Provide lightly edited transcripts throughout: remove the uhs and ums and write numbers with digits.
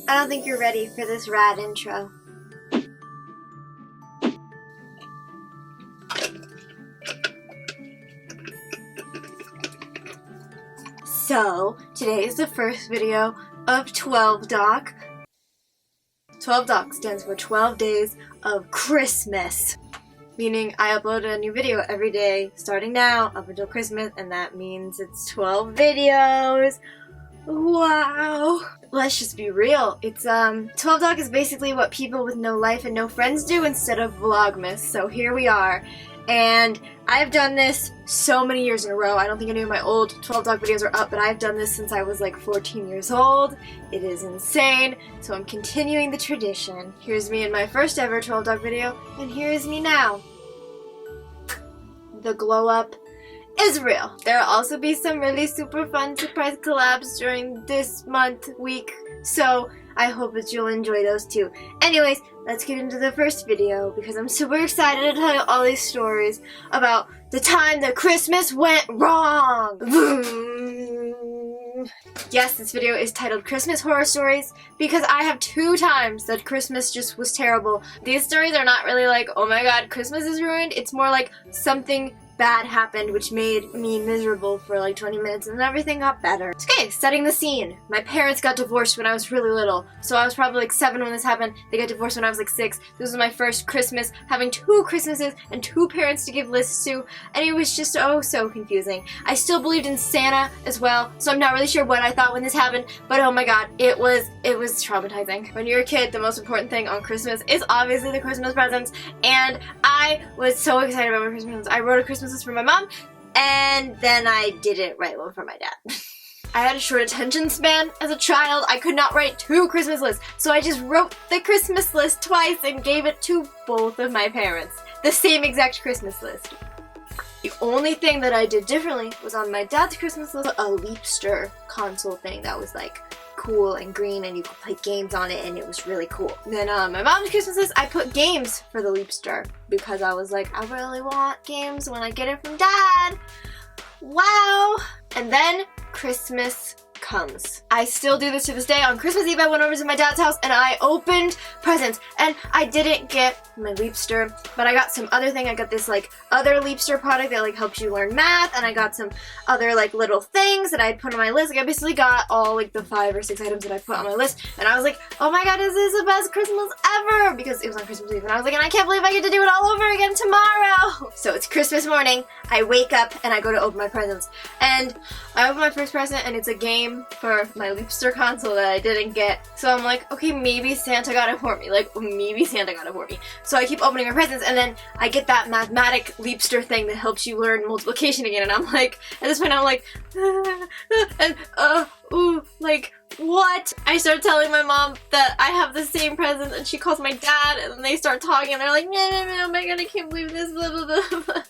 I don't think you're ready for this rad intro. So, today is the first video of 12 Doc. 12 Doc stands for 12 Days of Christmas. Meaning I upload a new video every day starting now up until Christmas, and that means it's 12 videos. Wow. Let's just be real. It's 12 Doc is basically what people with no life and no friends do instead of Vlogmas. So here we are. And I've done this so many years in a row. I don't think any of my old 12 Doc videos are up, but I've done this since I was like 14 years old. It is insane. So I'm continuing the tradition. Here's me in my first ever 12 Doc video, and here's me now. The glow up is real. There'll also be some really super fun surprise collabs during this week, so I hope that you'll enjoy those too. Anyways, let's get into the first video because I'm super excited to tell you all these stories about the time that Christmas went wrong. Yes, this video is titled Christmas Horror Stories because I have 2 times that Christmas just was terrible. These stories are not really like, oh my god, Christmas is ruined. It's more like something bad happened which made me miserable for like 20 minutes and then everything got better. Okay, setting the scene. My parents got divorced when I was really little, so I was probably like 7 when this happened. They got divorced when I was like 6. This was my first Christmas, having 2 Christmases and 2 parents to give lists to, and it was just oh so confusing. I still believed in Santa as well, so I'm not really sure what I thought when this happened, but oh my god, it was traumatizing. When you're a kid, the most important thing on Christmas is obviously the Christmas presents, and I was so excited about my Christmas presents. I wrote a Christmas list for my mom, and then I didn't write one for my dad. I had a short attention span as a child. I could not write 2 Christmas lists, so I just wrote the Christmas list twice and gave it to both of my parents. The same exact Christmas list. The only thing that I did differently was on my dad's Christmas list, a Leapster console thing that was like cool and green and you could play games on it and it was really cool. Then on my mom's Christmas list, I put games for the Leapster because I was like, I really want games when I get it from dad. Wow. And then Christmas comes. I still do this to this day. On Christmas Eve, I went over to my dad's house and I opened presents, and I didn't get my Leapster, but I got some other thing. I got this like other Leapster product that like helps you learn math, and I got some other like little things that I put on my list. Like I basically got all like the 5 or 6 items that I put on my list, and I was like, oh my god, is this the best Christmas ever? Because it was on Christmas Eve, and I was like, and I can't believe I get to do it all over again tomorrow. So it's Christmas morning. I wake up and I go to open my presents, and I open my first present and it's a game for my Leapster console that I didn't get. So I'm like, okay, maybe Santa got it for me. Like, maybe Santa got it for me. So I keep opening my presents, and then I get that mathematic Leapster thing that helps you learn multiplication again, and I'm like, at this point I'm like, and like, what? I start telling my mom that I have the same present, and she calls my dad, and then they start talking, and they're like, no, oh my god, I can't believe this, blah, blah, blah, blah.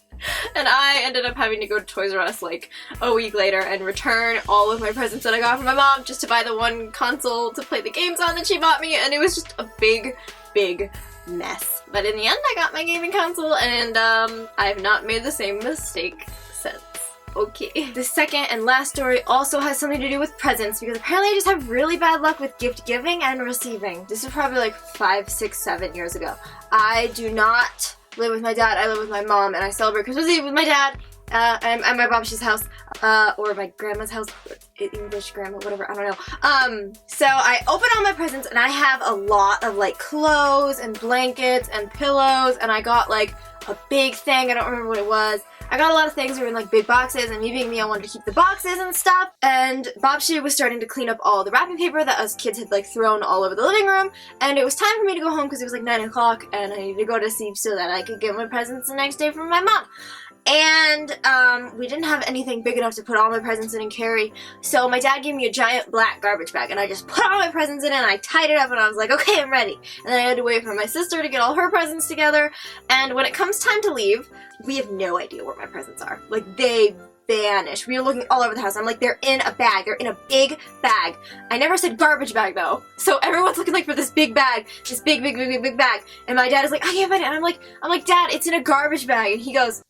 And I ended up having to go to Toys R Us like a week later and return all of my presents that I got from my mom just to buy the one console to play the games on that she bought me, and it was just a big mess. But in the end, I got my gaming console, and I have not made the same mistake since. Okay. The second and last story also has something to do with presents because apparently I just have really bad luck with gift giving and receiving. This is probably like 5, 6, 7 years ago. I do not live with my dad. I live with my mom, and I celebrate Christmas Eve with my dad at my Bob's house, or my grandma's house, English grandma, whatever, I don't know. So I open all my presents, and I have a lot of like clothes and blankets and pillows, and I got like a big thing, I don't remember what it was. I got a lot of things that were in like big boxes, and me being me, I wanted to keep the boxes and stuff. And Bobshi was starting to clean up all the wrapping paper that us kids had like thrown all over the living room, and it was time for me to go home because it was like 9 o'clock and I needed to go to sleep so that I could get my presents the next day from my mom. And we didn't have anything big enough to put all my presents in and carry, so my dad gave me a giant black garbage bag, and I just put all my presents in it, and I tied it up, and I was like, okay, I'm ready. And then I had to wait for my sister to get all her presents together, and when it comes time to leave, we have no idea where my presents are. Like, they vanish. We were looking all over the house. I'm like, they're in a bag. They're in a big bag. I never said garbage bag, though. So everyone's looking like for this big bag. This big bag. And my dad is like, I can't find it. And I'm like, Dad, it's in a garbage bag. And he goes,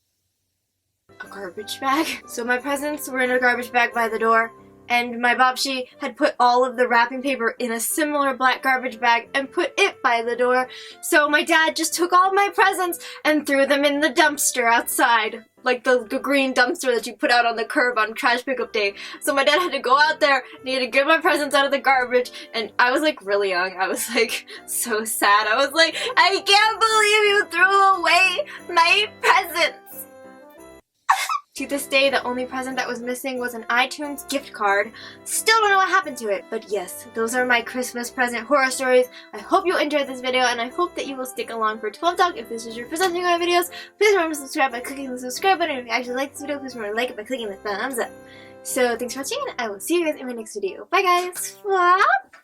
a garbage bag? So my presents were in a garbage bag by the door, and my babshi had put all of the wrapping paper in a similar black garbage bag and put it by the door. So my dad just took all my presents and threw them in the dumpster outside. Like the green dumpster that you put out on the curb on trash pickup day. So my dad had to go out there and he had to get my presents out of the garbage, and I was like really young. I was like so sad. I was like, I can't believe you threw away my presents! To this day, the only present that was missing was an iTunes gift card. Still don't know what happened to it, but yes, those are my Christmas present horror stories. I hope you enjoyed this video, and I hope that you will stick along for 12 Talk. If this is your first time seeing my videos, please remember to subscribe by clicking the subscribe button. If you actually like this video, please remember to like it by clicking the thumbs up. So thanks for watching, and I will see you guys in my next video. Bye guys! Swap!